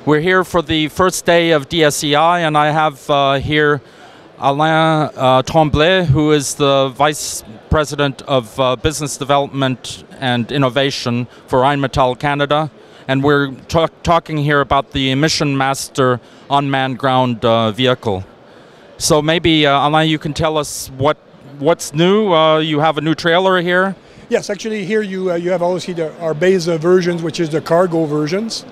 We're here for the first day of DSEI, and I have here Alain Tremblay, who is the Vice President of Business Development and Innovation for Rheinmetall Canada. And we're talking here about the Mission Master unmanned ground vehicle. So maybe, Alain, you can tell us what's new. You have a new trailer here? Yes, actually here you have obviously our base versions, which is the cargo versions,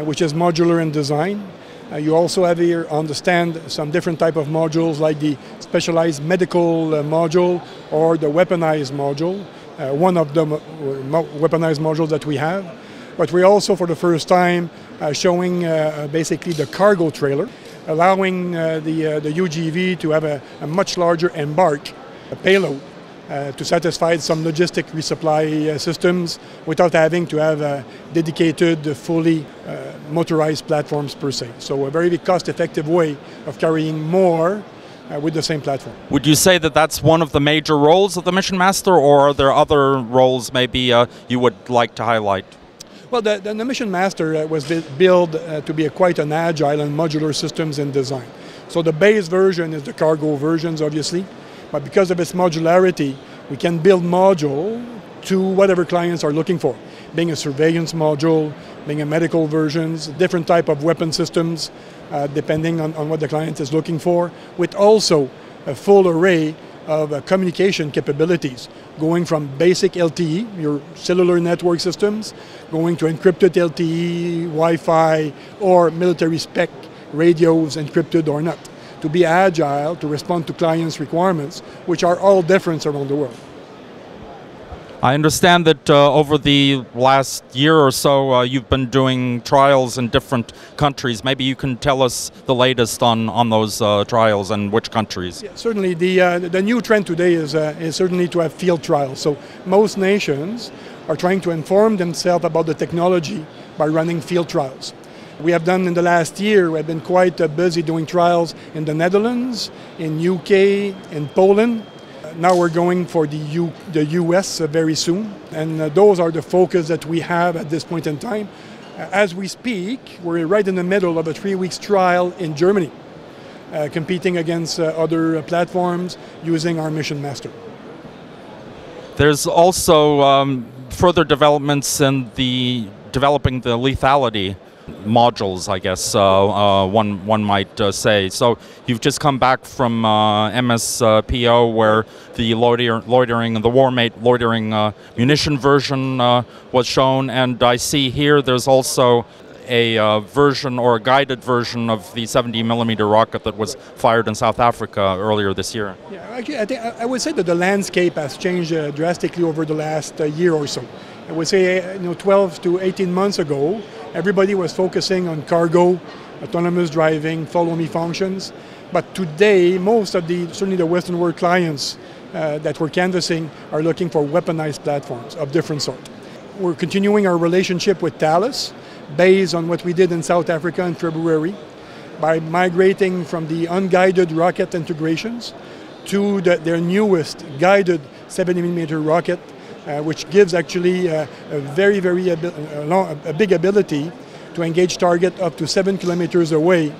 which is modular in design. You also have here on the stand some different type of modules like the specialized medical module or the weaponized module, one of the weaponized modules that we have. But we're also for the first time showing basically the cargo trailer, allowing the UGV to have a much larger embark payload to satisfy some logistic resupply systems without having to have dedicated, fully motorized platforms per se. So a very cost-effective way of carrying more with the same platform. Would you say that that's one of the major roles of the Mission Master, or are there other roles maybe you would like to highlight? Well, the Mission Master was built to be quite an agile and modular systems in design. So the base version is the cargo versions, obviously. But because of its modularity, we can build module to whatever clients are looking for, being a surveillance module, being a medical versions, different type of weapon systems, depending on what the client is looking for, with also a full array of communication capabilities, going from basic LTE, your cellular network systems, going to encrypted LTE, Wi-Fi, or military spec radios, encrypted or not, to be agile, to respond to clients' requirements, which are all different around the world. I understand that over the last year or so you've been doing trials in different countries. Maybe you can tell us the latest on those trials and which countries. Yeah, certainly, the new trend today is certainly to have field trials. So most nations are trying to inform themselves about the technology by running field trials. We have done in the last year, we have been quite busy doing trials in the Netherlands, in UK, in Poland. Now we're going for the US very soon, and those are the focus that we have at this point in time. As we speak, we're right in the middle of a 3-week trial in Germany, competing against other platforms using our Mission Master. There's also further developments in developing the lethality modules, I guess one might say. So you've just come back from MSPO, where the loitering, the warmate loitering munition version was shown, and I see here there's also a version or a guided version of the 70mm rocket that was fired in South Africa earlier this year. Yeah, actually, I would say that the landscape has changed drastically over the last year or so. I would say 12 to 18 months ago, everybody was focusing on cargo, autonomous driving, follow-me functions. But today, most of certainly the Western world clients that we're canvassing are looking for weaponized platforms of different sort. We're continuing our relationship with Thales, based on what we did in South Africa in February, by migrating from the unguided rocket integrations to their newest guided 70mm rocket, which gives actually a big ability to engage target up to 7 kilometers away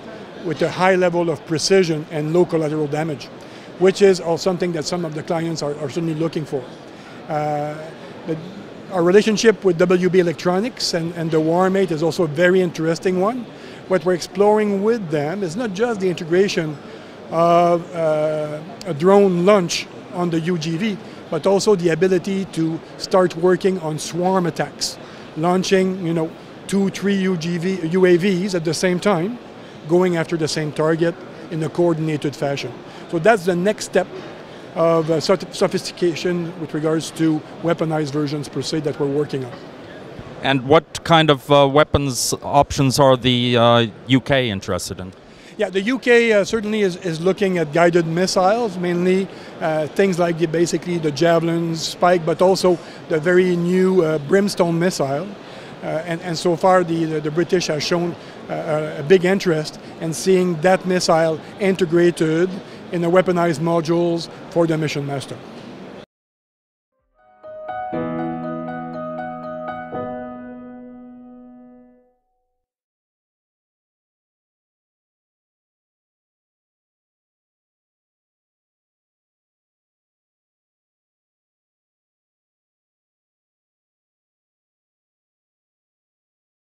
with a high level of precision and low collateral damage, which is also something that some of the clients are certainly looking for. Our relationship with WB Electronics and the Warmate is also a very interesting one. What we're exploring with them is not just the integration of a drone launch on the UGV, but also the ability to start working on swarm attacks, launching 2-3 UAVs at the same time, going after the same target in a coordinated fashion. So that's the next step of sophistication with regards to weaponized versions per se that we're working on. And what kind of weapons options are the UK interested in? Yeah, the UK certainly is looking at guided missiles, mainly things like basically the Javelin, Spike, but also the very new Brimstone missile. And so far the British have shown a big interest in seeing that missile integrated in the weaponized modules for the Mission Master.